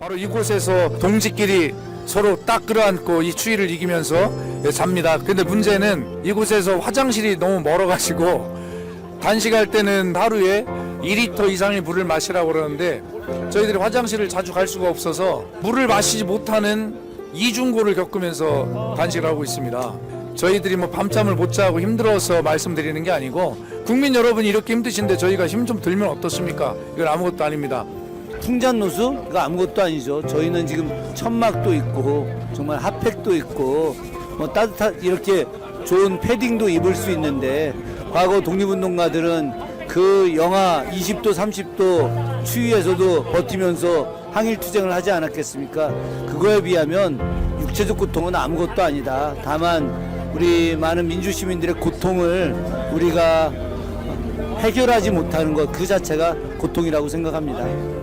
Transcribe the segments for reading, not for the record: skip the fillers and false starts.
바로 이곳에서 동지끼리 서로 딱 끌어안고 이 추위를 이기면서 잡니다. 근데 문제는 이곳에서 화장실이 너무 멀어가지고 단식할 때는 하루에 2리터 이상의 물을 마시라고 그러는데 저희들이 화장실을 자주 갈 수가 없어서 물을 마시지 못하는 이중고를 겪으면서 단식을 하고 있습니다. 저희들이 뭐 밤잠을 못 자고 힘들어서 말씀드리는 게 아니고 국민 여러분이 이렇게 힘드신데 저희가 힘 좀 들면 어떻습니까? 이건 아무것도 아닙니다. 풍잔노수가 아무것도 아니죠. 저희는 지금 천막도 있고 정말 핫팩도 있고 뭐 따뜻한 이렇게 좋은 패딩도 입을 수 있는데 과거 독립운동가들은 그 영하 20도 30도 추위에서도 버티면서 항일투쟁을 하지 않았겠습니까? 그거에 비하면 육체적 고통은 아무것도 아니다. 다만 우리 많은 민주시민들의 고통을 우리가 해결하지 못하는 것 그 자체가 고통이라고 생각합니다.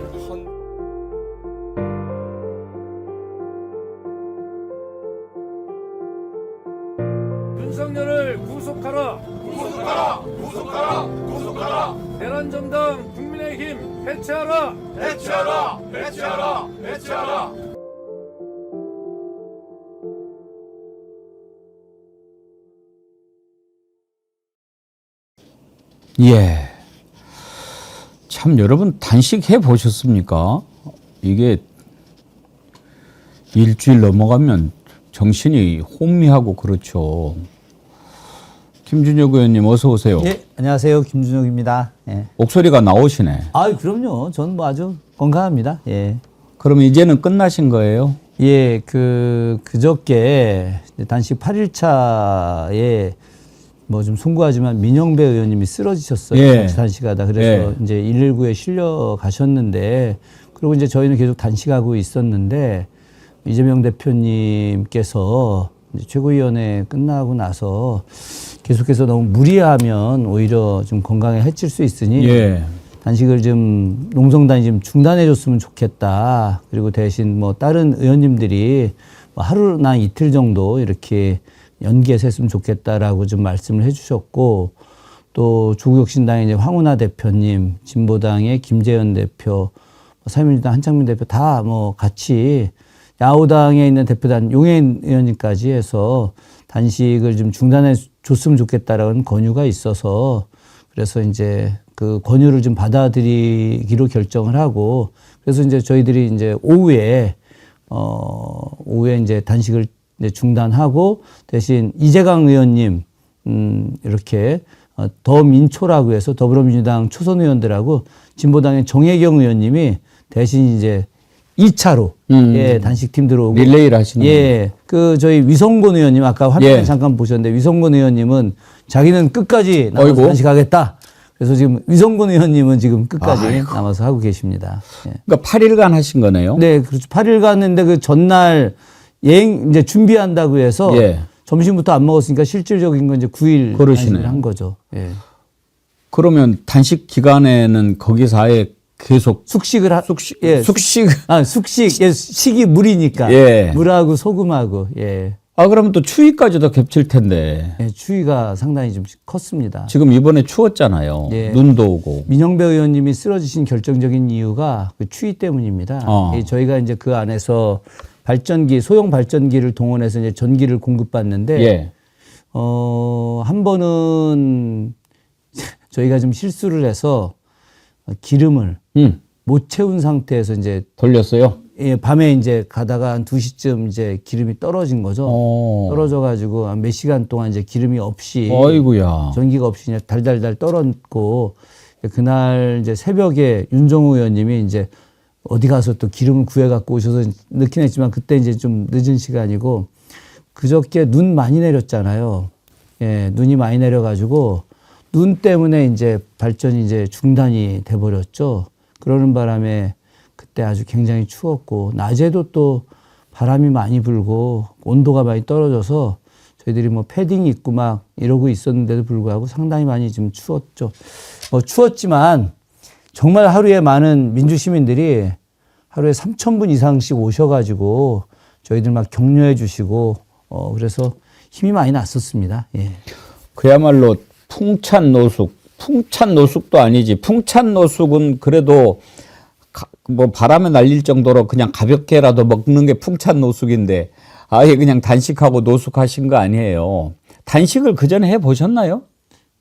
윤석열을 구속하라! 구속하라! 구속하라! 구속하라! 대란정당 국민의힘 해체하라! 해체하라! 해체하라! 해체하라! 예. 참 여러분 단식해 보셨습니까? 이게 일주일 넘어가면 정신이 혼미하고 그렇죠. 김준혁 의원님 어서 오세요. 예, 안녕하세요. 김준혁입니다. 예. 목소리가 나오시네. 아, 그럼요. 저는 뭐 아주 건강합니다. 예. 그럼 이제는 끝나신 거예요? 예, 그저께 단식 8일차에 뭐 좀 송구하지만 민영배 의원님이 쓰러지셨어요. 예. 단식하다. 그래서 예. 이제 119에 실려 가셨는데, 그리고 이제 저희는 계속 단식하고 있었는데, 이재명 대표님께서 이제 최고위원회 끝나고 나서 계속해서 너무 무리하면 오히려 좀 건강에 해칠 수 있으니 예. 단식을 좀 농성단이 좀 중단해 줬으면 좋겠다. 그리고 대신 뭐 다른 의원님들이 뭐 하루나 이틀 정도 이렇게 연기해서 했으면 좋겠다라고 좀 말씀을 해 주셨고, 또 조국혁신당의 이제 황운하 대표님, 진보당의 김재현 대표, 새누리당 한창민 대표 다 뭐 같이 야오당에 있는 대표단 용해인 의원님까지 해서 단식을 좀 중단해 줬으면 좋겠다라는 권유가 있어서, 그래서 이제 그 권유를 좀 받아들이기로 결정을 하고, 그래서 이제 저희들이 이제 오후에 이제 단식을 이제 중단하고 대신 이재강 의원님 이렇게 더민초라고 해서 더불어민주당 초선 의원들하고 진보당의 정혜경 의원님이 대신 이제 2차로 예, 단식팀 들어오고 릴레이를 하시는 예, 그 저희 위성곤 의원님 아까 화면에 예. 잠깐 보셨는데 위성곤 의원님은 자기는 끝까지 남아서 어이구. 단식하겠다. 그래서 지금 위성곤 의원님은 지금 끝까지 아이고. 남아서 하고 계십니다. 예. 그러니까 8일간 하신 거네요? 네, 그렇죠. 8일 갔는데 그 전날 여행 이제 준비한다고 해서 예. 점심부터 안 먹었으니까 실질적인 건 이제 9일 그러시네요. 단식을 한 거죠. 예. 그러면 단식 기간에는 거기서 아예 계속 숙식을 숙식 예, 숙식 숙식 예, 식이 물이니까 예. 물하고 소금하고 예. 아 그러면 또 추위까지도 겹칠 텐데 예, 추위가 상당히 좀 컸습니다. 지금 이번에 추웠잖아요. 예. 눈도 오고. 민영배 의원님이 쓰러지신 결정적인 이유가 그 추위 때문입니다. 예, 저희가 이제 그 안에서 발전기, 소형 발전기를 동원해서 이제 전기를 공급받는데, 예. 한 번은 저희가 좀 실수를 해서 기름을 못 채운 상태에서 이제 돌렸어요. 예, 밤에 이제 가다가 한 2시쯤 이제 기름이 떨어진 거죠. 떨어져가지고 한 몇 시간 동안 이제 기름이 없이, 어이구야. 전기가 없이 그냥 달달달 떨었고, 그날 이제 새벽에 윤정우 의원님이 이제 어디 가서 또 기름을 구해 갖고 오셔서 넣긴 했지만 그때 이제 좀 늦은 시간이고, 그저께 눈 많이 내렸잖아요. 예, 눈이 많이 내려가지고 눈 때문에 이제 발전이 이제 중단이 돼 버렸죠. 그러는 바람에 그때 아주 굉장히 추웠고, 낮에도 또 바람이 많이 불고 온도가 많이 떨어져서 저희들이 뭐 패딩 입고 막 이러고 있었는데도 불구하고 상당히 많이 좀 추웠죠. 추웠지만 정말 하루에 많은 민주시민들이 하루에 3,000분 이상씩 오셔가지고 저희들 막 격려해 주시고, 그래서 힘이 많이 났었습니다. 예. 그야말로 풍찬 노숙도 아니지. 풍찬 노숙은 그래도 뭐 바람에 날릴 정도로 그냥 가볍게라도 먹는 게 풍찬 노숙인데 아예 그냥 단식하고 노숙하신 거 아니에요. 단식을 그 전에 해 보셨나요?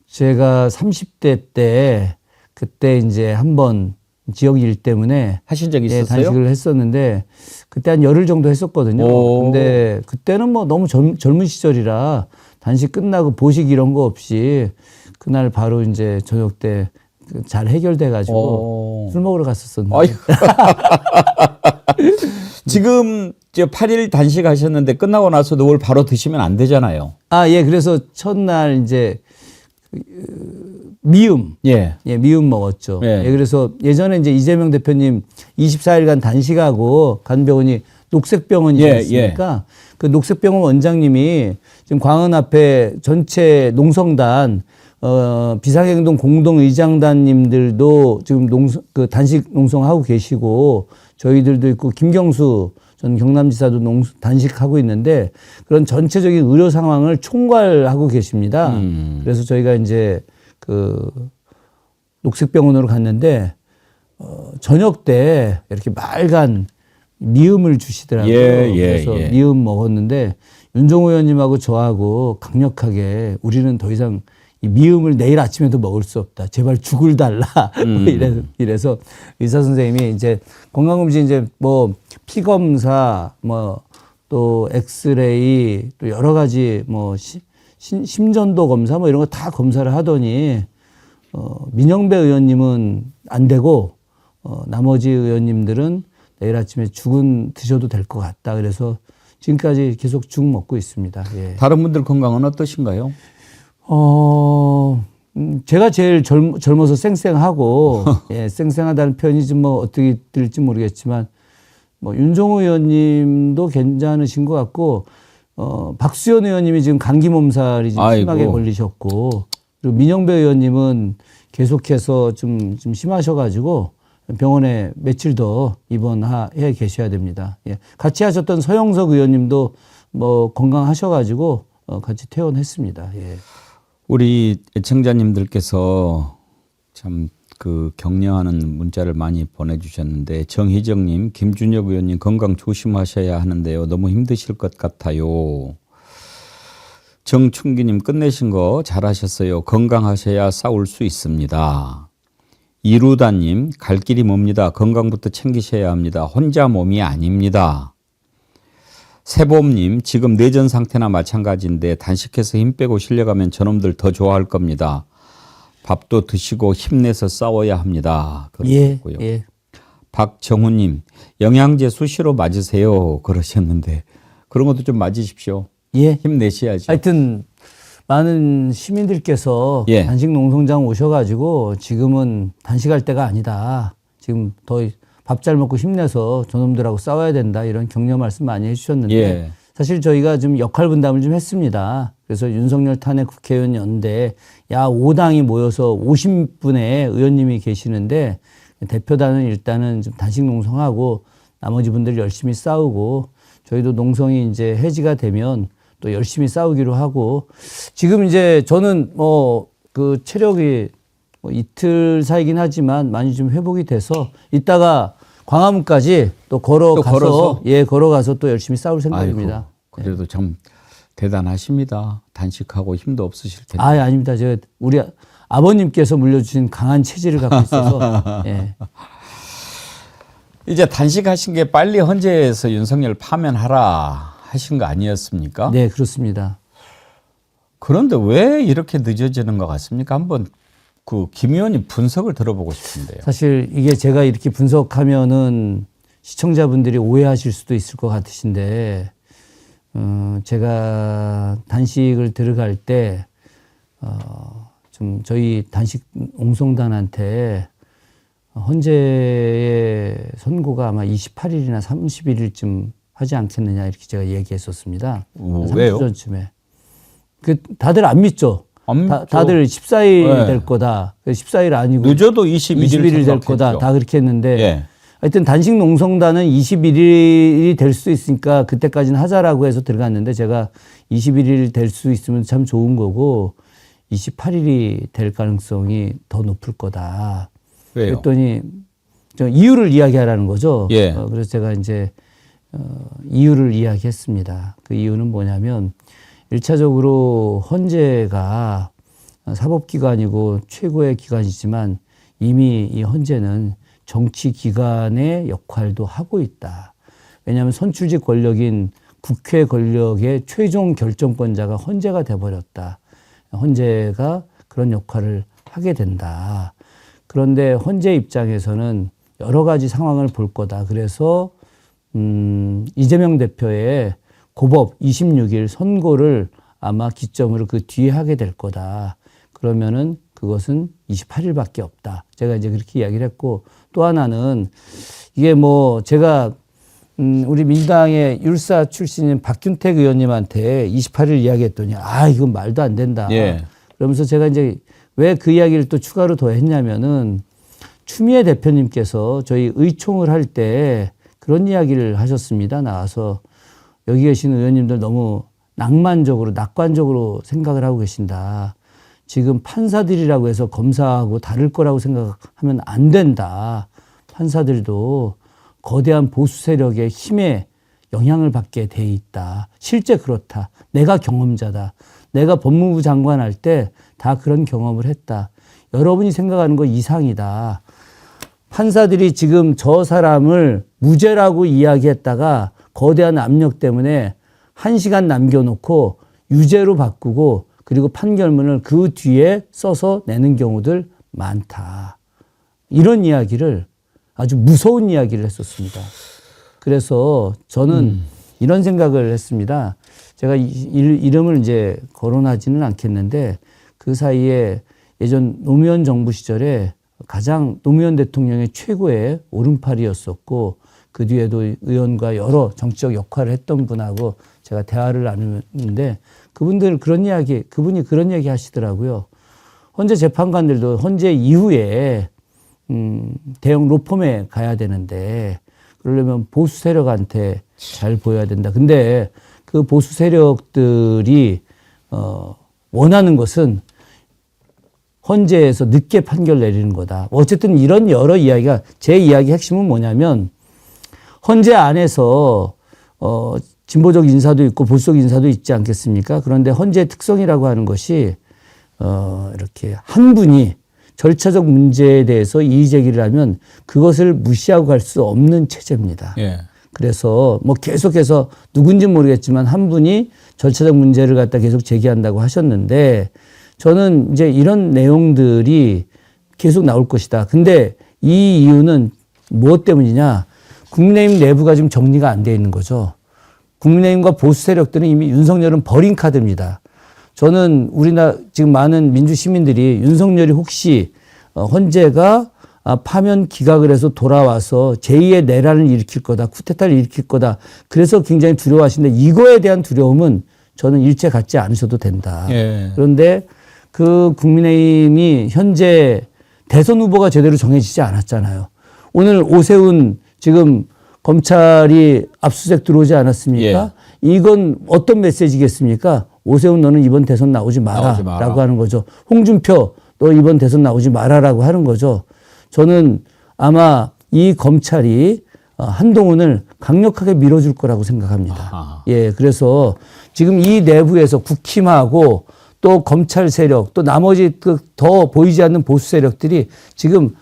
제가 30대 때 그때 이제 한번 지역 일 때문에 하신 적 예, 있었어요? 단식을 했었는데 그때 한 열흘 정도 했었거든요. 오. 근데 그때는 뭐 너무 젊은 시절이라 단식 끝나고 보식 이런 거 없이 그날 바로 이제 저녁 때 잘 해결돼 가지고 오. 술 먹으러 갔었었는데. 아이고. 지금 이제 8일 단식하셨는데 끝나고 나서 올 바로 드시면 안 되잖아요. 아, 예. 그래서 첫날 이제 미음. 예. 예, 미음 먹었죠. 예. 예, 그래서 예전에 이제 이재명 대표님 24일간 단식하고 간 병원이 녹색병원이었으니까 그 녹색병원 원장님이 지금 광원 앞에 전체 농성단 비상행동 공동의장단님들도 지금 그 단식 농성하고 계시고 저희들도 있고 김경수 전 경남지사도 단식하고 있는데 그런 전체적인 의료 상황을 총괄하고 계십니다. 그래서 저희가 이제 그 녹색병원으로 갔는데 저녁 때 이렇게 맑은 미음을 주시더라고요. 그래서 미음 먹었는데 윤종호 의원님하고 저하고 강력하게 우리는 더 이상 이 미음을 내일 아침에도 먹을 수 없다. 제발 죽을 달라. 이래서 의사 선생님이 이제 건강검진 이제 뭐 피검사 뭐 또 엑스레이 또 여러 가지 뭐 심전도 검사 뭐 이런 거 다 검사를 하더니 민영배 의원님은 안 되고 나머지 의원님들은 내일 아침에 죽은 드셔도 될 것 같다. 그래서 지금까지 계속 죽 먹고 있습니다. 예. 다른 분들 건강은 어떠신가요? 제가 제일 젊어서 쌩쌩하고, 예, 쌩쌩하다는 표현이 좀 뭐 어떻게 들릴지 모르겠지만, 뭐, 윤종호 의원님도 괜찮으신 것 같고, 박수현 의원님이 지금 감기 몸살이 좀 심하게 아이고. 걸리셨고, 그리고 민영배 의원님은 계속해서 좀 심하셔가지고, 병원에 며칠 더 입원해 계셔야 됩니다. 예. 같이 하셨던 서영석 의원님도 뭐 건강하셔가지고, 같이 퇴원했습니다. 예. 우리 애청자님들께서 참 그 격려하는 문자를 많이 보내주셨는데 정희정님, 김준혁 의원님 건강 조심하셔야 하는데요. 너무 힘드실 것 같아요. 정춘기님 끝내신 거 잘하셨어요. 건강하셔야 싸울 수 있습니다. 이루다님 갈 길이 멉니다. 건강부터 챙기셔야 합니다. 혼자 몸이 아닙니다. 세봄님 지금 내전 상태나 마찬가지인데 단식해서 힘 빼고 실려가면 저놈들 더 좋아할 겁니다. 밥도 드시고 힘내서 싸워야 합니다. 그러셨고요. 예. 박정훈님 영양제 수시로 맞으세요 그러셨는데 그런 것도 좀 맞으십시오. 예. 힘내셔야죠. 하여튼 많은 시민들께서 예. 단식 농성장 오셔가지고 지금은 단식할 때가 아니다. 지금 더 밥 잘 먹고 힘내서 저놈들하고 싸워야 된다. 이런 격려 말씀 많이 해주셨는데 예. 사실 저희가 좀 역할 분담을 좀 했습니다. 그래서 윤석열 탄핵 국회의원 연대 야 5당이 모여서 50분의 의원님이 계시는데 대표단은 일단은 좀 단식 농성하고 나머지 분들 열심히 싸우고 저희도 농성이 이제 해지가 되면 또 열심히 싸우기로 하고 지금 이제 저는 뭐 그 체력이 뭐 이틀 사이긴 하지만 많이 좀 회복이 돼서 이따가 광화문까지 또 걸어가서 예 걸어가서 또 열심히 싸울 생각입니다. 아이고, 그래도 참 대단하십니다. 단식하고 힘도 없으실 텐데. 아 아닙니다. 제가 우리 아버님께서 물려주신 강한 체질을 갖고 있어서 예. 이제 단식하신 게 빨리 헌재에서 윤석열 파면하라 하신 거 아니었습니까? 네 그렇습니다. 그런데 왜 이렇게 늦어지는 것 같습니까? 한번 그 김 의원님 분석을 들어보고 싶은데요. 사실 이게 제가 이렇게 분석하면은 시청자분들이 오해하실 수도 있을 것 같으신데, 제가 단식을 들어갈 때, 좀 저희 단식 옹성단한테 헌재의 선고가 아마 28일이나 31일쯤 하지 않겠느냐 이렇게 제가 얘기했었습니다. 왜요? 3주 전쯤에. 다들 안 믿죠. 다들 14일 네. 될 거다. 14일 아니고 늦어도 21일 될 거다. 다 그렇게 했는데 예. 하여튼 단식 농성단은 21일이 될 수 있으니까 그때까지는 하자라고 해서 들어갔는데 제가 21일 될 수 있으면 참 좋은 거고 28일이 될 가능성이 더 높을 거다. 왜요? 그랬더니 저 이유를 이야기하라는 거죠. 예. 그래서 제가 이제 이유를 이야기했습니다. 그 이유는 뭐냐면 1차적으로 헌재가 사법기관이고 최고의 기관이지만 이미 이 헌재는 정치기관의 역할도 하고 있다. 왜냐하면 선출직 권력인 국회 권력의 최종 결정권자가 헌재가 돼버렸다. 헌재가 그런 역할을 하게 된다. 그런데 헌재 입장에서는 여러 가지 상황을 볼 거다. 그래서 이재명 대표의 고법 26일 선고를 아마 기점으로 그 뒤에 하게 될 거다. 그러면은 그것은 28일밖에 없다. 제가 이제 그렇게 이야기를 했고, 또 하나는 이게 뭐 제가 우리 민주당의 율사 출신인 박균택 의원님한테 28일 이야기했더니 이건 말도 안 된다. 예. 그러면서 제가 이제 왜 그 이야기를 또 추가로 더 했냐면은 추미애 대표님께서 저희 의총을 할 때 그런 이야기를 하셨습니다. 나와서 여기 계신 의원님들 너무 낭만적으로 낙관적으로 생각을 하고 계신다. 지금 판사들이라고 해서 검사하고 다를 거라고 생각하면 안 된다. 판사들도 거대한 보수 세력의 힘에 영향을 받게 돼 있다. 실제 그렇다. 내가 경험자다. 내가 법무부 장관 할 때 다 그런 경험을 했다. 여러분이 생각하는 거 이상이다. 판사들이 지금 저 사람을 무죄라고 이야기했다가 거대한 압력 때문에 1시간 남겨놓고 유죄로 바꾸고 그리고 판결문을 그 뒤에 써서 내는 경우들 많다. 이런 이야기를 아주 무서운 이야기를 했었습니다. 그래서 저는 이런 생각을 했습니다. 제가 이름을 이제 거론하지는 않겠는데 그 사이에 예전 노무현 정부 시절에 가장 노무현 대통령의 최고의 오른팔이었었고 그 뒤에도 의원과 여러 정치적 역할을 했던 분하고 제가 대화를 나누는데 그분이 그런 이야기 하시더라고요. 헌재 재판관들도 헌재 이후에 대형 로펌에 가야 되는데 그러려면 보수 세력한테 잘 보여야 된다. 근데 그 보수 세력들이 원하는 것은 헌재에서 늦게 판결 내리는 거다. 어쨌든 이런 여러 이야기가 제 이야기 핵심은 뭐냐면 헌재 안에서 진보적 인사도 있고 보수적 인사도 있지 않겠습니까? 그런데 헌재의 특성이라고 하는 것이 이렇게 한 분이 절차적 문제에 대해서 이의 제기를 하면 그것을 무시하고 갈 수 없는 체제입니다. 예. 그래서 뭐 계속해서 누군지는 모르겠지만 한 분이 절차적 문제를 갖다 계속 제기한다고 하셨는데 저는 이제 이런 내용들이 계속 나올 것이다. 근데 이 이유는 무엇 때문이냐? 국민의힘 내부가 지금 정리가 안 돼 있는 거죠. 국민의힘과 보수 세력들은 이미 윤석열은 버린 카드입니다. 저는 우리나라 지금 많은 민주 시민들이 윤석열이 혹시 헌재가 파면 기각을 해서 돌아와서 제2의 내란을 일으킬 거다, 쿠데타를 일으킬 거다. 그래서 굉장히 두려워하시는데 이거에 대한 두려움은 저는 일체 갖지 않으셔도 된다. 예. 그런데 그 국민의힘이 현재 대선 후보가 제대로 정해지지 않았잖아요. 오늘 오세훈 지금 검찰이 압수수색 들어오지 않았습니까? 이건 어떤 메시지겠습니까? 오세훈 너는 이번 대선 나오지 마라 라고 하는 거죠. 홍준표 너 이번 대선 나오지 마라라고 하는 거죠. 저는 아마 이 검찰이 한동훈을 강력하게 밀어줄 거라고 생각합니다. 아하. 예, 그래서 지금 이 내부에서 국힘하고 또 검찰 세력 또 나머지 그 더 보이지 않는 보수 세력들이 지금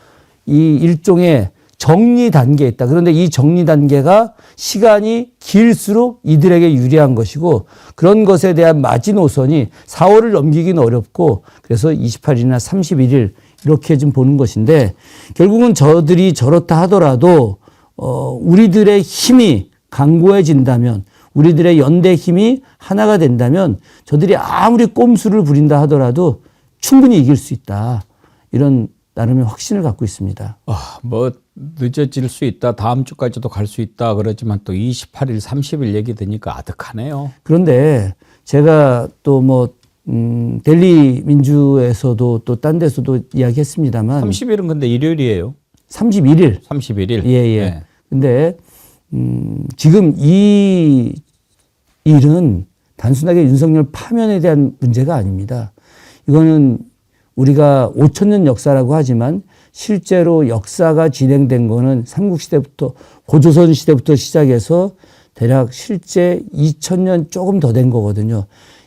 이 일종의 정리 단계에 있다. 그런데 이 정리 단계가 시간이 길수록 이들에게 유리한 것이고 그런 것에 대한 마지노선이 4월을 넘기기는 어렵고 그래서 28일이나 31일 이렇게 좀 보는 것인데 결국은 저들이 저렇다 하더라도 우리들의 힘이 강고해진다면 우리들의 연대 힘이 하나가 된다면 저들이 아무리 꼼수를 부린다 하더라도 충분히 이길 수 있다. 이런 나름의 확신을 갖고 있습니다. 뭐 늦어질 수 있다. 다음 주까지도 갈 수 있다. 그러지만 또 28일, 30일 얘기 되니까 아득하네요. 그런데 제가 또 뭐 델리 민주에서도 또 딴 데서도 이야기했습니다만 30일은 근데 일요일이에요. 31일. 31일. 예. 네. 근데 지금 이 일은 단순하게 윤석열 파면에 대한 문제가 아닙니다. 이거는 우리가 5,000년 역사라고 하지만 실제로 역사가 진행된 거는 삼국시대부터 고조선 시대부터 시작해서 대략 실제 2,000년 조금 더 된 거거든요.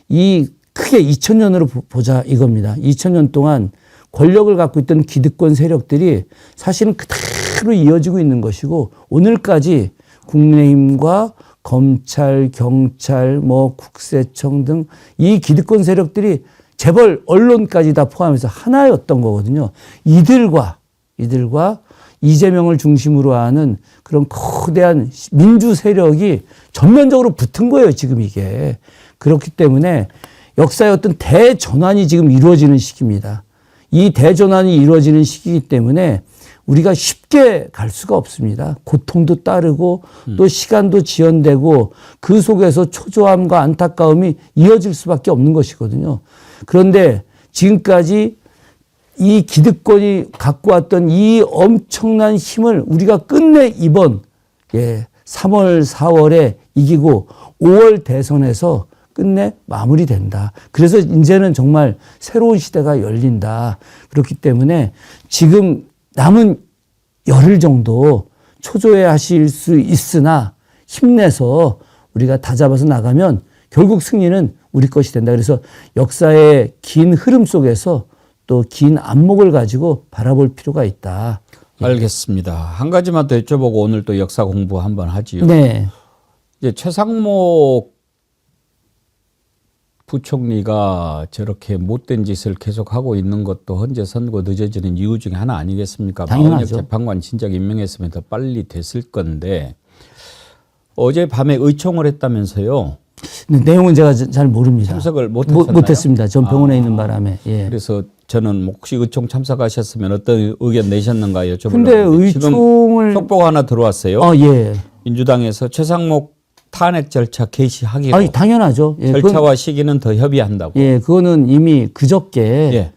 이 크게 2,000년으로 보자 이겁니다. 2,000년 동안 권력을 갖고 있던 기득권 세력들이 사실은 그대로 이어지고 있는 것이고 오늘까지 국민의힘과 검찰, 경찰, 뭐 국세청 등 이 기득권 세력들이 재벌, 언론까지 다 포함해서 하나였던 거거든요. 이들과 이재명을 중심으로 하는 그런 거대한 민주 세력이 전면적으로 붙은 거예요, 지금 이게. 그렇기 때문에 역사의 어떤 대전환이 지금 이루어지는 시기입니다. 이 대전환이 이루어지는 시기이기 때문에 우리가 쉽게 갈 수가 없습니다. 고통도 따르고 또 시간도 지연되고 그 속에서 초조함과 안타까움이 이어질 수밖에 없는 것이거든요. 그런데 지금까지 이 기득권이 갖고 왔던 이 엄청난 힘을 우리가 끝내 이번 3월, 4월에 이기고 5월 대선에서 끝내 마무리된다. 그래서 이제는 정말 새로운 시대가 열린다. 그렇기 때문에 지금 남은 열흘 정도 초조해 하실 수 있으나 힘내서 우리가 다잡아서 나가면 결국 승리는 우리 것이 된다. 그래서 역사의 긴 흐름 속에서 또 긴 안목을 가지고 바라볼 필요가 있다. 알겠습니다. 한 가지만 더 여쭤보고 오늘 또 역사 공부 한번 하지요. 네. 이제 최상목 부총리가 저렇게 못된 짓을 계속하고 있는 것도 헌재 선고 늦어지는 이유 중에 하나 아니겠습니까? 당연하죠. 마은혁 재판관 진작 임명했으면 더 빨리 됐을 건데 어젯밤에 의총을 했다면서요. 내용은 제가 잘 모릅니다. 참석을 못하셨나요? 못했습니다. 전 병원에 있는 바람에. 예. 그래서 저는 혹시 의총 참석하셨으면 어떤 의견 내셨는가 여쭤보려고. 근데 지금 의총을 속보가 하나 들어왔어요. 예. 민주당에서 최상목 탄핵 절차 개시하기로. 아니 당연하죠. 예, 절차와 시기는 더 협의한다고. 예, 그거는 이미 그저께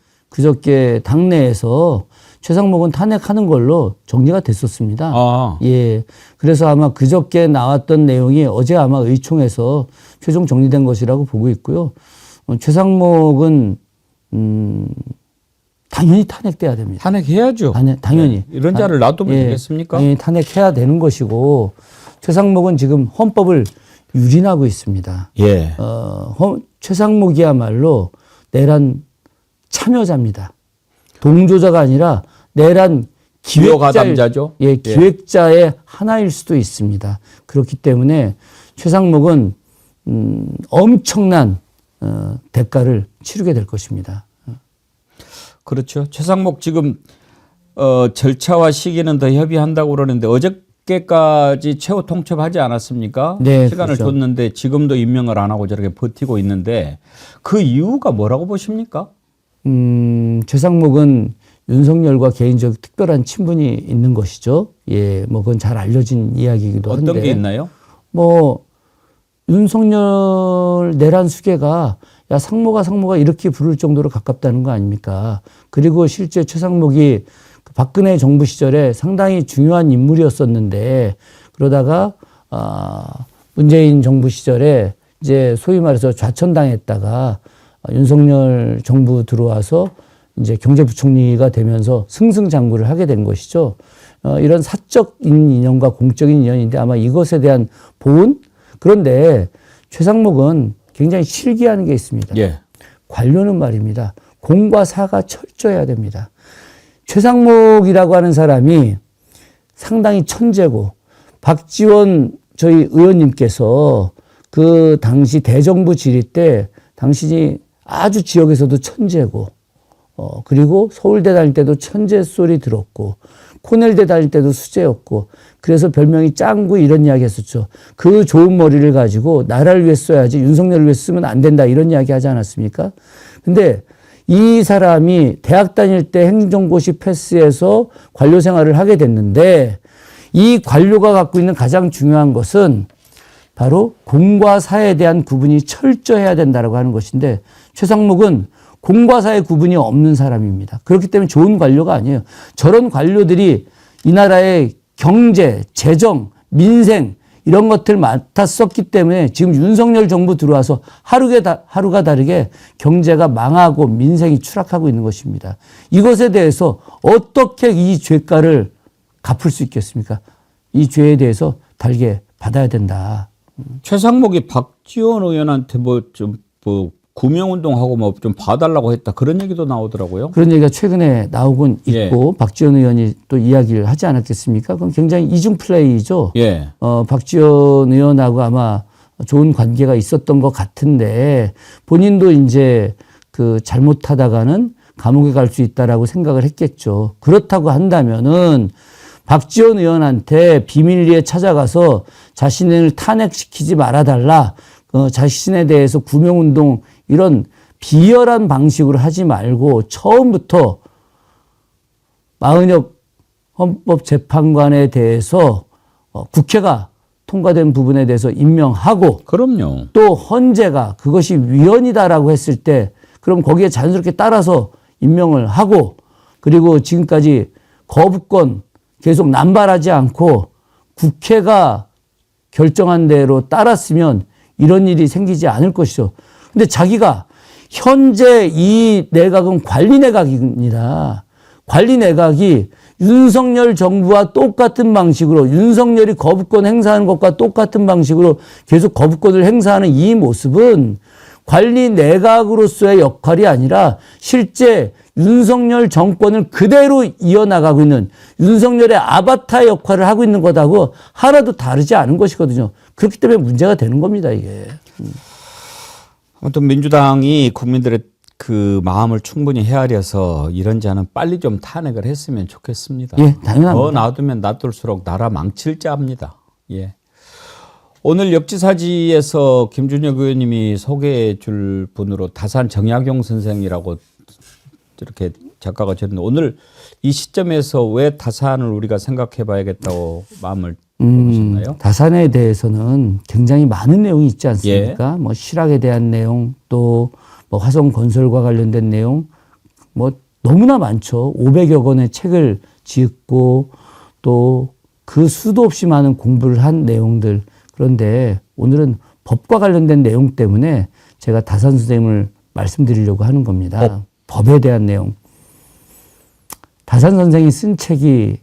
당내에서 최상목은 탄핵하는 걸로 정리가 됐었습니다. 아. 예. 그래서 아마 그저께 나왔던 내용이 어제 아마 의총에서 최종 정리된 것이라고 보고 있고요. 최상목은 당연히 탄핵돼야 됩니다. 탄핵해야죠. 당연히. 네. 이런 자를 놔두면 되겠습니까? 예, 탄핵해야 되는 것이고 최상목은 지금 헌법을 유린하고 있습니다. 예. 최상목이야말로 내란 참여자입니다. 동조자가 아니라 내란 기획자죠. 기획자의 하나일 수도 있습니다. 그렇기 때문에 최상목은 엄청난 대가를 치르게 될 것입니다. 그렇죠. 최상목 지금 절차와 시기는 더 협의한다고 그러는데 어저께까지 최후 통첩하지 않았습니까? 네, 시간을 그렇죠. 줬는데 지금도 임명을 안 하고 저렇게 버티고 있는데 그 이유가 뭐라고 보십니까? 최상목은 윤석열과 개인적 특별한 친분이 있는 것이죠. 예, 뭐 그건 잘 알려진 이야기이기도 한데. 어떤 게 있나요? 뭐 윤석열 내란 수계가 야 상모가 이렇게 부를 정도로 가깝다는 거 아닙니까? 그리고 실제 최상목이 박근혜 정부 시절에 상당히 중요한 인물이었었는데 그러다가 문재인 정부 시절에 이제 소위 말해서 좌천당했다가 윤석열 정부 들어와서 이제 경제부총리가 되면서 승승장구를 하게 된 것이죠. 이런 사적인 인연과 공적인 인연인데 아마 이것에 대한 보은? 그런데 최상목은 굉장히 실기하는 게 있습니다. 예. 관료는 말입니다. 공과 사가 철저해야 됩니다. 최상목이라고 하는 사람이 상당히 천재고 박지원 저희 의원님께서 그 당시 대정부 질의 때 당신이 아주 지역에서도 천재고 그리고 서울대 다닐 때도 천재 소리 들었고 코넬대 다닐 때도 수재였고 그래서 별명이 짱구 이런 이야기 했었죠. 그 좋은 머리를 가지고 나라를 위해 써야지 윤석열을 위해 쓰면 안 된다 이런 이야기 하지 않았습니까? 근데 이 사람이 대학 다닐 때 행정고시 패스해서 관료 생활을 하게 됐는데 이 관료가 갖고 있는 가장 중요한 것은 바로 공과 사에 대한 구분이 철저해야 된다라고 하는 것인데 최상목은 공과 사의 구분이 없는 사람입니다. 그렇기 때문에 좋은 관료가 아니에요. 저런 관료들이 이 나라의 경제, 재정, 민생 이런 것들 맡았었기 때문에 지금 윤석열 정부 들어와서 하루가 다르게 경제가 망하고 민생이 추락하고 있는 것입니다. 이것에 대해서 어떻게 이 죄가를 갚을 수 있겠습니까? 이 죄에 대해서 달게 받아야 된다. 최상목이 박지원 의원한테 구명운동하고 뭐 좀 봐달라고 했다. 그런 얘기도 나오더라고요. 그런 얘기가 최근에 나오곤 있고 예. 박지원 의원이 또 이야기를 하지 않았겠습니까? 그건 굉장히 이중 플레이죠. 예. 박지원 의원하고 아마 좋은 관계가 있었던 것 같은데 본인도 이제 그 잘못하다가는 감옥에 갈 수 있다라고 생각을 했겠죠. 그렇다고 한다면은 박지원 의원한테 비밀리에 찾아가서 자신을 탄핵시키지 말아달라. 자신에 대해서 구명운동 이런 비열한 방식으로 하지 말고 처음부터 마은혁 헌법재판관에 대해서 국회가 통과된 부분에 대해서 임명하고 그럼요. 또 헌재가 그것이 위헌이다라고 했을 때 그럼 거기에 자연스럽게 따라서 임명을 하고 그리고 지금까지 거부권 계속 남발하지 않고 국회가 결정한 대로 따랐으면 이런 일이 생기지 않을 것이죠. 근데 자기가 현재 이 내각은 관리 내각입니다. 관리 내각이 윤석열 정부와 똑같은 방식으로 윤석열이 거부권 행사하는 것과 똑같은 방식으로 계속 거부권을 행사하는 이 모습은 관리 내각으로서의 역할이 아니라 실제 윤석열 정권을 그대로 이어나가고 있는 윤석열의 아바타 역할을 하고 있는 것하고 하나도 다르지 않은 것이거든요. 그렇기 때문에 문제가 되는 겁니다, 이게. 아무튼 민주당이 국민들의 그 마음을 충분히 헤아려서 이런지 않은 빨리 좀 탄핵을 했으면 좋겠습니다. 예, 당연합니다. 더 놔두면 놔둘수록 나라 망칠 자입니다. 예. 오늘 역지사지에서 김준혁 의원님이 소개해 줄 분으로 다산 정약용 선생이라고 이렇게 작가가 적었는데 오늘 이 시점에서 왜 다산을 우리가 생각해 봐야겠다고 마음을 먹으셨나요? 다산에 대해서는 굉장히 많은 내용이 있지 않습니까? 뭐 실학에 대한 내용 또 뭐 화성 건설과 관련된 내용 뭐 너무나 많죠. 500여 권의 책을 짓고 또 그 수도 없이 많은 공부를 한 내용들. 그런데 오늘은 법과 관련된 내용 때문에 제가 다산 선생님을 말씀드리려고 하는 겁니다. 법에 대한 내용. 다산 선생이 쓴 책이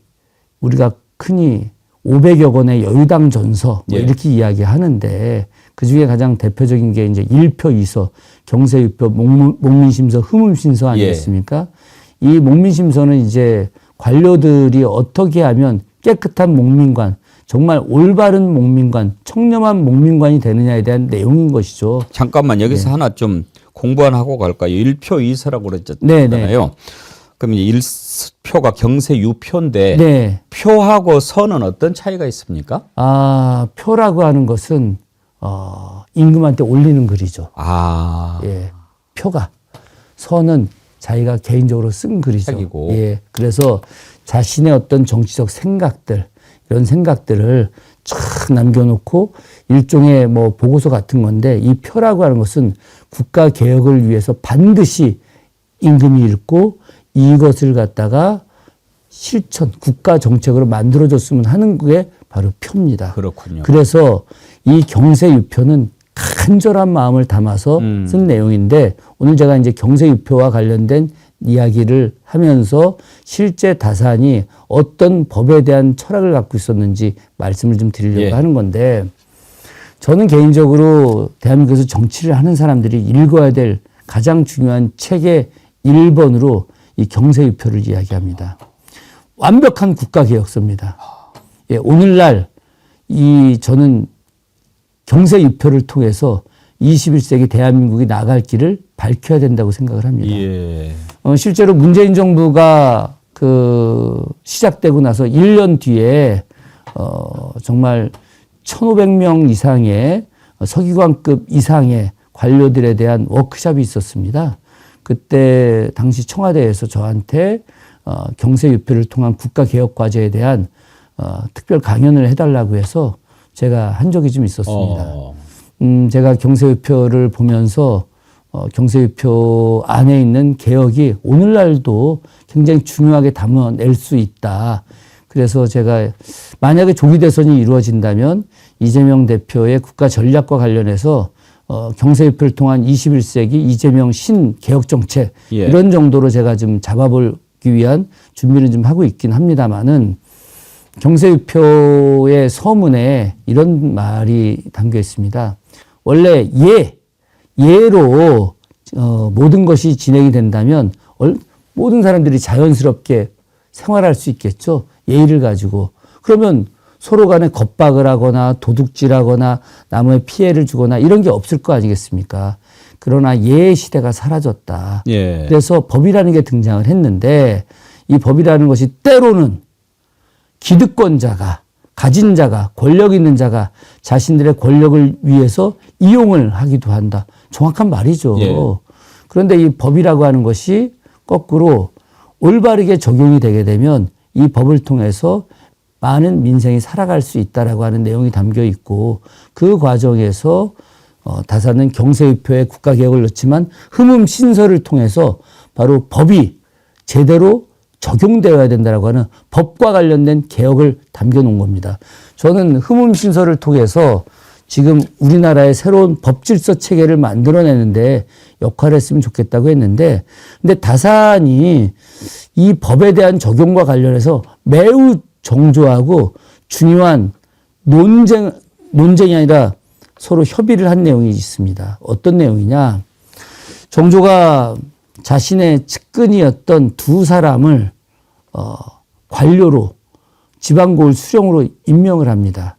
우리가 흔히 500여 권의 여유당 전서 뭐 이렇게 이야기하는데 그중에 가장 대표적인 게 이제 1표 2서 경세유표 목민심서 흐문심서 아니겠습니까? 이 목민심서는 이제 관료들이 어떻게 하면 깨끗한 목민관 정말 올바른 목민관 청렴한 목민관이 되느냐에 대한 내용인 것이죠. 잠깐만 여기서 하나 좀 공부 하나 하고 갈까요? 1표 2서라고 그랬잖아요. 그럼 이제 1표가 경세유표인데 네. 표하고 서는 어떤 차이가 있습니까? 표라고 하는 것은 임금한테 올리는 글이죠. 예, 표가. 서는 자기가 개인적으로 쓴 글이죠. 책이고. 예, 그래서 자신의 어떤 정치적 생각들 이런 생각들을 쫙 남겨놓고 일종의 뭐 보고서 같은 건데 이 표라고 하는 것은 국가 개혁을 위해서 반드시 임금이 읽고 이것을 갖다가 실천, 국가 정책으로 만들어줬으면 하는 게 바로 표입니다. 그렇군요. 그래서 이 경세유표는 간절한 마음을 담아서 쓴 내용인데 오늘 제가 이제 경세유표와 관련된 이야기를 하면서 실제 다산이 어떤 법에 대한 철학을 갖고 있었는지 말씀을 좀 드리려고 하는 건데 저는 개인적으로 대한민국에서 정치를 하는 사람들이 읽어야 될 가장 중요한 책의 1번으로 이 경세유표를 이야기합니다. 완벽한 국가개혁서입니다. 예, 오늘날 저는 경세유표를 통해서 21세기 대한민국이 나갈 길을 밝혀야 된다고 생각을 합니다. 예. 실제로 문재인 정부가 시작되고 나서 1년 뒤에 정말 1,500명 이상의 서기관급 이상의 관료들에 대한 워크숍이 있었습니다. 그때 당시 청와대에서 저한테 경세유표를 통한 국가개혁 과제에 대한 특별 강연을 해달라고 해서 제가 한 적이 좀 있었습니다. 제가 경세유표를 보면서 경세유표 안에 있는 개혁이 오늘날도 굉장히 중요하게 담아낼 수 있다. 그래서 제가 만약에 조기 대선이 이루어진다면 이재명 대표의 국가 전략과 관련해서 경제협회를 통한 21세기 이재명 신개혁 정책 예. 이런 정도로 제가 좀 잡아보기 위한 준비를 좀 하고 있긴 합니다만은 경제협회의 서문에 이런 말이 담겨 있습니다. 원래 예로 모든 것이 진행이 된다면 모든 사람들이 자연스럽게 생활할 수 있겠죠. 예의를 가지고. 그러면 서로 간에 겁박을 하거나 도둑질하거나 남의 피해를 주거나 이런 게 없을 거 아니겠습니까? 그러나 예의 시대가 사라졌다. 예. 그래서 법이라는 게 등장을 했는데 이 법이라는 것이 때로는 기득권자가 가진 자가 권력 있는 자가 자신들의 권력을 위해서 이용을 하기도 한다. 정확한 말이죠. 예. 그런데 이 법이라고 하는 것이 거꾸로 올바르게 적용이 되게 되면 이 법을 통해서 많은 민생이 살아갈 수 있다라고 하는 내용이 담겨 있고 그 과정에서 다사는 경제협회에 국가개혁을 넣지만 흠음 신설을 통해서 바로 법이 제대로 적용되어야 된다라고 하는 법과 관련된 개혁을 담겨 놓은 겁니다. 저는 흠음 신설을 통해서 지금 우리나라의 새로운 법 질서 체계를 만들어내는데 역할을 했으면 좋겠다고 했는데 근데 다산이 이 법에 대한 적용과 관련해서 매우 정조하고 중요한 논쟁이 아니라 서로 협의를 한 내용이 있습니다. 어떤 내용이냐. 정조가 자신의 측근이었던 두 사람을 관료로 지방고을 수령으로 임명을 합니다.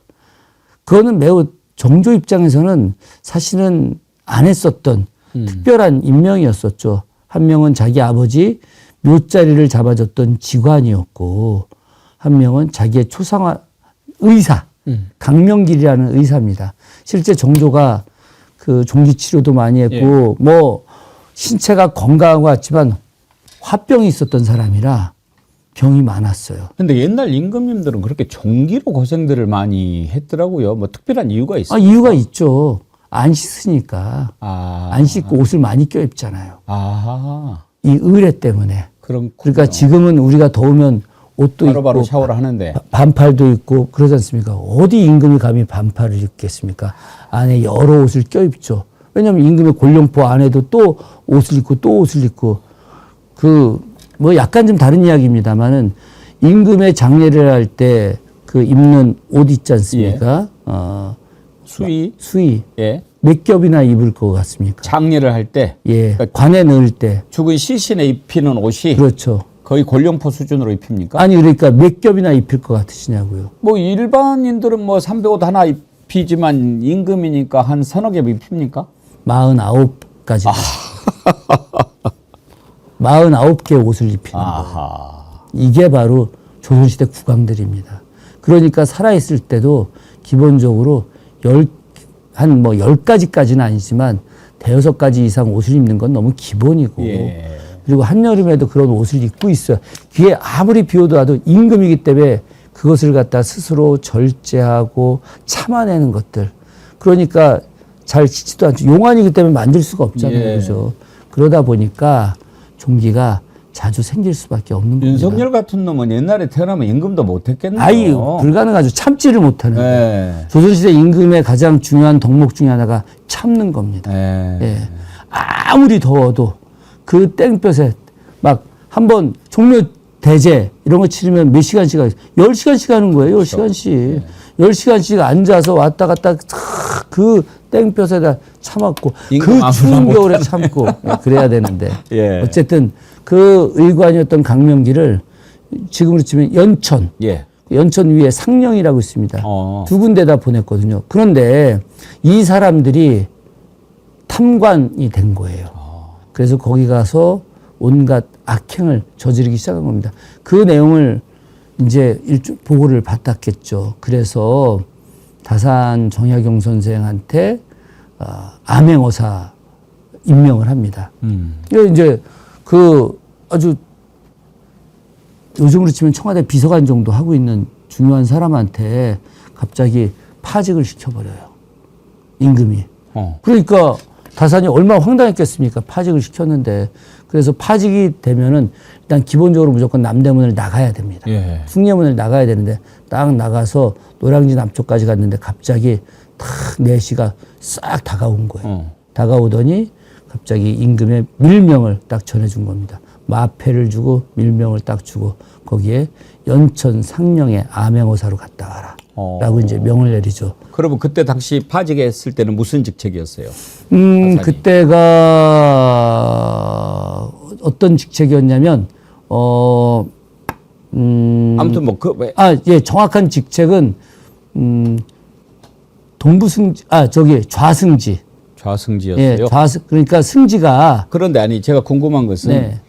그거는 매우 정조 입장에서는 사실은 안 했었던 특별한 임명이었었죠. 한 명은 자기 아버지 묘자리를 잡아줬던 직관이었고 한 명은 자기의 초상화 의사 강명길이라는 의사입니다. 실제 정조가 그 종기 치료도 많이 했고 뭐 신체가 건강한 것 같지만 화병이 있었던 사람이라 병이 많았어요. 근데 옛날 임금님들은 그렇게 종기로 고생들을 많이 했더라고요. 뭐 특별한 이유가 있어요? 이유가 있죠. 안 씻으니까. 아. 안 씻고 옷을 많이 껴입잖아요. 아. 이 의례 때문에. 그럼 그러니까 지금은 우리가 더우면 옷도 바로바로 입고 샤워를 하는데 반팔도 입고 그러지 않습니까? 어디 임금이 감히 반팔을 입겠습니까? 안에 여러 옷을 껴입죠. 왜냐하면 임금의 골룡포 안에도 또 옷을 입고 또 옷을 입고 뭐 약간 좀 다른 이야기입니다만은 임금의 장례를 할 때 그 입는 옷 있지 않습니까? 수의. 예. 몇 겹이나 입을 것 같습니까? 장례를 할 때 예. 관에 넣을 때. 죽은 시신에 입히는 옷이 그렇죠. 거의 권룡포 수준으로 입힙니까? 아니 그러니까 몇 겹이나 입힐 것 같으시냐고요. 뭐 일반인들은 뭐 300옷 하나 입히지만 임금이니까 한 서너 겹 입힙니까? 49가지. 49개 옷을 입히는 거예요. 아하. 이게 바로 조선시대 국왕들입니다. 그러니까 살아있을 때도 기본적으로 10가지까지는 아니지만 대여섯 가지 이상 옷을 입는 건 너무 기본이고 예. 그리고 한여름에도 그런 옷을 입고 있어요. 귀에 아무리 비 오도 와도 임금이기 때문에 그것을 갖다 스스로 절제하고 참아내는 것들. 그러니까 잘 지지도 않죠. 용안이기 때문에 만들 수가 없잖아요. 예. 그죠? 그러다 보니까 종기가 자주 생길 수밖에 없는 겁니다. 윤석열 같은 놈은 옛날에 태어나면 임금도 못했겠네요. 아이 불가능하죠. 참지를 못하는 거예요. 예. 조선시대 임금의 가장 중요한 덕목 중에 하나가 참는 겁니다. 예. 예. 아무리 더워도 그 땡볕에 막 한번 종묘 대제 이런 거 치르면 몇 시간씩 하겠어요. 10시간씩 하는 거예요. 10시간씩. 10시간씩 앉아서 왔다 갔다 그 땡볕에다 참았고 임금 그 추운 겨울에 참고 그래야 되는데 예. 어쨌든 그 의관이었던 강명기를 지금으로 치면 연천 예. 연천 위에 상령이라고 있습니다. 두 군데다 보냈거든요. 그런데 이 사람들이 탐관이 된 거예요. 그래서 거기 가서 온갖 악행을 저지르기 시작한 겁니다. 그 내용을 이제 보고를 받았겠죠. 그래서 다산 정약용 선생한테 암행어사 임명을 합니다. 이제 그 아주 요즘으로 치면 청와대 비서관 정도 하고 있는 중요한 사람한테 갑자기 파직을 시켜버려요. 임금이. 그러니까 다산이 얼마나 황당했겠습니까? 파직을 시켰는데. 그래서 파직이 되면은 일단 기본적으로 무조건 남대문을 나가야 됩니다. 예. 숭례문을 나가야 되는데 딱 나가서 노량진 남쪽까지 갔는데 갑자기 탁 내시가 싹 다가온 거예요. 다가오더니 갑자기 임금의 밀명을 딱 전해준 겁니다. 마패를 주고 밀명을 딱 주고 거기에 연천 상령의 암행어사로 갔다 와라. 라고 이제 명을 내리죠. 그러면 그때 당시 파직했을 때는 무슨 직책이었어요? 그때가 어떤 직책이었냐면, 아무튼 뭐 예, 정확한 직책은, 좌승지. 좌승지였어요. 예, 그러니까 승지가. 그런데 아니, 제가 궁금한 것은 네.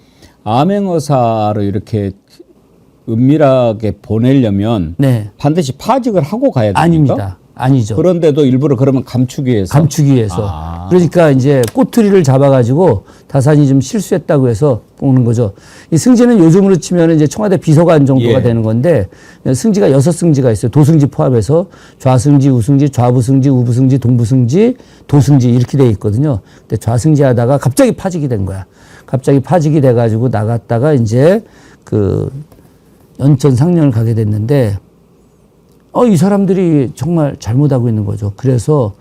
암행어사로 이렇게 은밀하게 보내려면 네. 반드시 파직을 하고 가야 됩니까? 아닙니다. 아니죠. 그런데도 일부러 그러면 감추기 위해서. 감추기 위해서. 그러니까 이제 꼬투리를 잡아가지고 다산이 좀 실수했다고 해서 오는 거죠. 이 승지는 요즘으로 치면 이제 청와대 비서관 정도가 예. 되는 건데 승지가 6승지가 있어요. 도승지 포함해서 좌승지, 우승지, 좌부승지, 우부승지, 동부승지, 도승지 이렇게 돼 있거든요. 근데 좌승지 하다가 갑자기 파직이 된 거야. 갑자기 파직이 돼가지고 나갔다가 이제 그 연천 상령을 가게 됐는데 이 사람들이 정말 잘못하고 있는 거죠. 그래서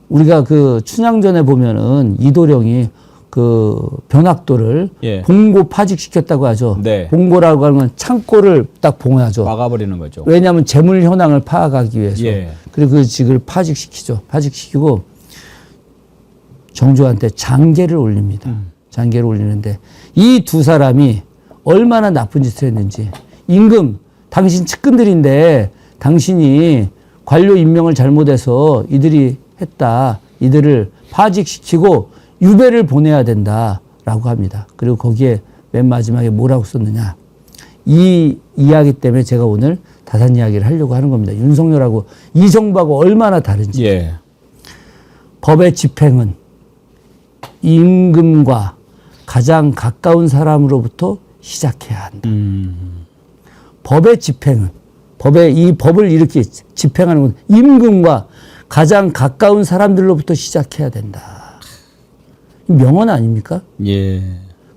우리가 그 춘향전에 보면은 이도령이 그 변학도를 예. 봉고 파직시켰다고 하죠. 네. 봉고라고 하는 건 창고를 딱 봉하죠. 막아버리는 거죠. 왜냐하면 재물 현황을 파악하기 위해서. 예. 그리고 그 직을 파직시키죠. 파직시키고 정조한테 장계를 올립니다. 장계를 올리는데 이 두 사람이 얼마나 나쁜 짓을 했는지. 임금, 당신 측근들인데 당신이 관료 임명을 잘못해서 이들이 했다. 이들을 파직시키고 유배를 보내야 된다라고 합니다. 그리고 거기에 맨 마지막에 뭐라고 썼느냐. 이 이야기 때문에 제가 오늘 다산 이야기를 하려고 하는 겁니다. 윤석열하고 이 정부하고 얼마나 다른지. 예. 법의 집행은 임금과 가장 가까운 사람으로부터 시작해야 한다. 법의 집행은 이 법을 이렇게 집행하는 건 임금과 가장 가까운 사람들로부터 시작해야 된다. 명언 아닙니까? 예.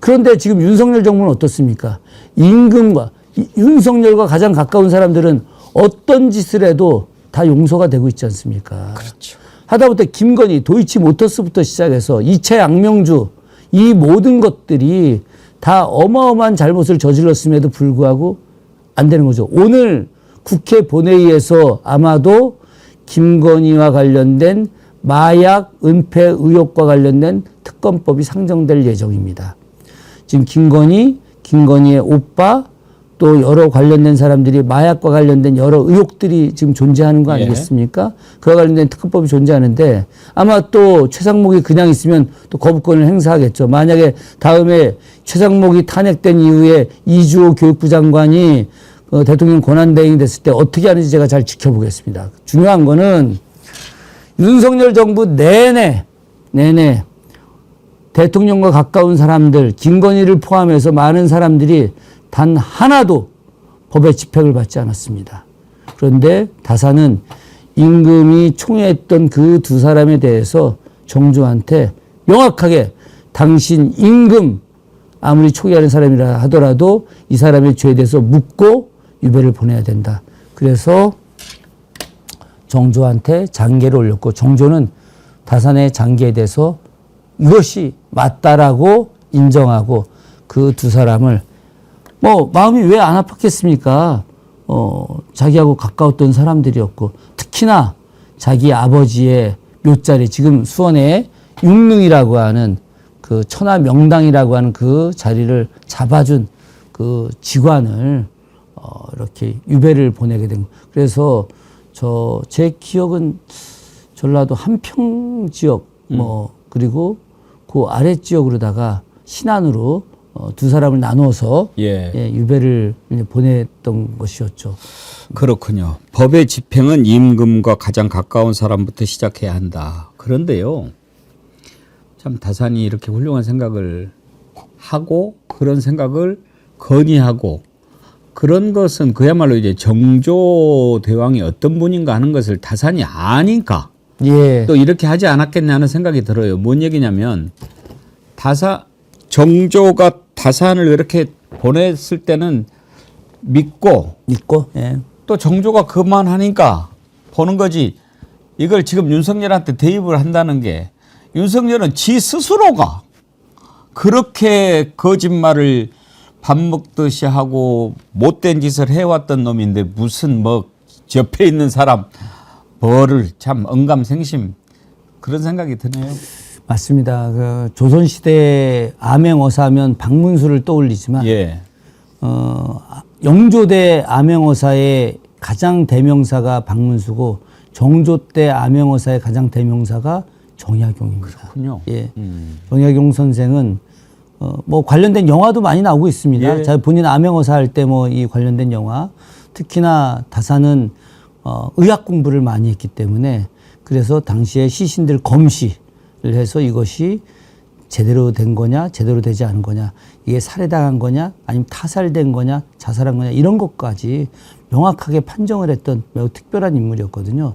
그런데 지금 윤석열 정부는 어떻습니까? 임금과 윤석열과 가장 가까운 사람들은 어떤 짓을 해도 다 용서가 되고 있지 않습니까? 그렇죠. 하다못해 김건희, 도이치모터스부터 시작해서 이채 양명주 이 모든 것들이 다 어마어마한 잘못을 저질렀음에도 불구하고 안 되는 거죠. 오늘 국회 본회의에서 아마도 김건희와 관련된 마약 은폐 의혹과 관련된 특검법이 상정될 예정입니다. 지금 김건희의 오빠 또 여러 관련된 사람들이 마약과 관련된 여러 의혹들이 지금 존재하는 거 아니겠습니까? 그와 관련된 특검법이 존재하는데 아마 또 최상목이 그냥 있으면 또 거부권을 행사하겠죠. 만약에 다음에 최상목이 탄핵된 이후에 이주호 교육부 장관이 대통령 권한대행이 됐을 때 어떻게 하는지 제가 잘 지켜보겠습니다. 중요한 거는 윤석열 정부 내내 대통령과 가까운 사람들, 김건희를 포함해서 많은 사람들이 단 하나도 법의 집행을 받지 않았습니다. 그런데 다산은 임금이 총애했던 그 두 사람에 대해서 정조한테 명확하게 당신 임금 아무리 초기하는 사람이라 하더라도 이 사람의 죄에 대해서 묻고 유배를 보내야 된다. 그래서 정조한테 장계를 올렸고 정조는 다산의 장계에 대해서 이것이 맞다라고 인정하고 그 두 사람을 마음이 왜 안 아팠겠습니까? 자기하고 가까웠던 사람들이었고 특히나 자기 아버지의 묘자리 지금 수원에 육릉이라고 하는 그 천하명당이라고 하는 그 자리를 잡아준 그 직관을 이렇게 유배를 보내게 된 거. 그래서 제 기억은 전라도 한평 지역 그리고 그 아래 지역으로다가 신안으로 두 사람을 나눠서 유배를 보냈던 것이었죠. 그렇군요. 법의 집행은 임금과 가장 가까운 사람부터 시작해야 한다. 그런데요. 참 다산이 이렇게 훌륭한 생각을 하고 그런 생각을 건의하고 그런 것은 그야말로 이제 정조 대왕이 어떤 분인가 하는 것을 다산이 아니까 예. 또 이렇게 하지 않았겠냐 하는 생각이 들어요. 뭔 얘기냐면 정조가 다산을 이렇게 보냈을 때는 믿고 있고, 예. 또 정조가 그만하니까 보는 거지. 이걸 지금 윤석열한테 대입을 한다는 게 윤석열은 지 스스로가 그렇게 거짓말을 밥 먹듯이 하고 못된 짓을 해왔던 놈인데 무슨 뭐 옆에 있는 사람 벌을 참 언감생심 그런 생각이 드네요. 맞습니다. 그 조선시대 암행어사하면 박문수를 떠올리지만, 예. 영조대 암행어사의 가장 대명사가 박문수고, 정조 때 암행어사의 가장 대명사가 정약용입니다. 그렇군요. 예. 정약용 선생은 뭐 관련된 영화도 많이 나오고 있습니다. 예. 자, 본인 암행어사 할 때 뭐 이 관련된 영화, 특히나 다산은 의학 공부를 많이 했기 때문에 그래서 당시에 시신들 검시를 해서 이것이 제대로 된 거냐, 제대로 되지 않은 거냐, 이게 살해당한 거냐, 아니면 타살된 거냐, 자살한 거냐, 이런 것까지 명확하게 판정을 했던 매우 특별한 인물이었거든요.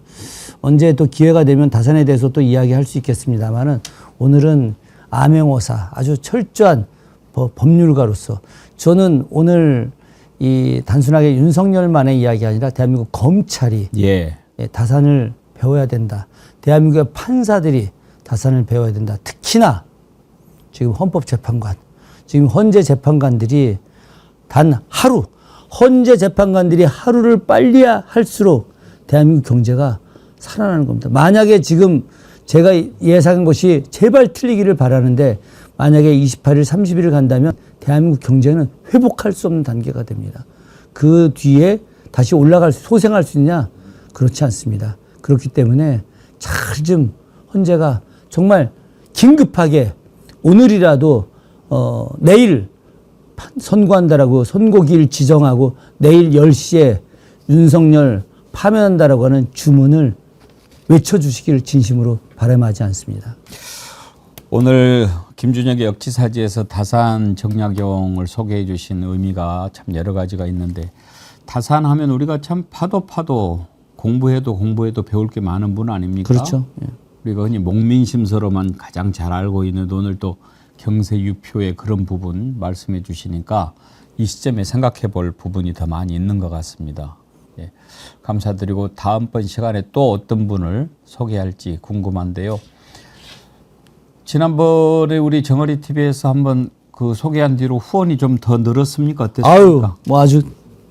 언제 또 기회가 되면 다산에 대해서 또 이야기할 수 있겠습니다만은 오늘은 암행어사, 아주 철저한 법률가로서 저는 오늘 이 단순하게 윤석열만의 이야기 아니라 대한민국 검찰이 예. 다산을 배워야 된다. 대한민국의 판사들이 다산을 배워야 된다. 특히나 지금 헌법재판관, 지금 헌재 재판관들이 단 하루, 헌재 재판관들이 하루를 빨리 할수록 대한민국 경제가 살아나는 겁니다. 만약에 지금 제가 예상한 것이 제발 틀리기를 바라는데 만약에 28일, 30일을 간다면 대한민국 경제는 회복할 수 없는 단계가 됩니다. 그 뒤에 다시 소생할 수 있냐? 그렇지 않습니다. 그렇기 때문에 잘 좀 헌재가 정말 긴급하게 오늘이라도 내일 선고한다라고 선고기일 지정하고 내일 10시에 윤석열 파면한다라고 하는 주문을 외쳐주시기를 진심으로 바람하지 않습니다. 오늘 김준혁의 역지사지에서 다산 정약용을 소개해 주신 의미가 참 여러 가지가 있는데 다산하면 우리가 참 파도 공부해도 배울 게 많은 분 아닙니까? 그렇죠. 예. 우리가 흔히 목민심서로만 가장 잘 알고 있는 오늘 또 경세유표의 그런 부분 말씀해 주시니까 이 시점에 생각해 볼 부분이 더 많이 있는 것 같습니다. 예. 감사드리고 다음번 시간에 또 어떤 분을 소개할지 궁금한데요. 지난번에 우리 정어리 TV에서 한번 그 소개한 뒤로 후원이 좀 더 늘었습니까? 어땠습니까? 아유, 뭐 아주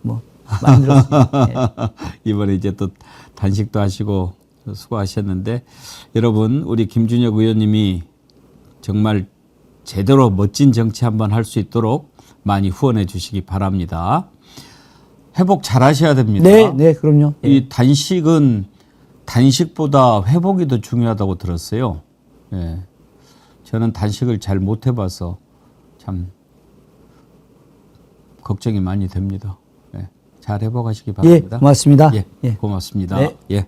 뭐 많이 늘었습니다. 예. 이번에 이제 또 단식도 하시고 수고하셨는데 여러분 우리 김준혁 의원님이 정말 제대로 멋진 정치 한번 할 수 있도록 많이 후원해 주시기 바랍니다. 회복 잘 하셔야 됩니다. 네, 네, 그럼요. 예. 이 단식은 단식보다 회복이 더 중요하다고 들었어요. 예. 저는 단식을 잘 못 해봐서 참 걱정이 많이 됩니다. 예. 잘 회복하시기 바랍니다. 예, 고맙습니다. 예, 예. 고맙습니다. 네. 예.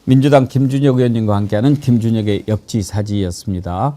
민주당 김준혁 의원님과 함께하는 김준혁의 역지사지였습니다.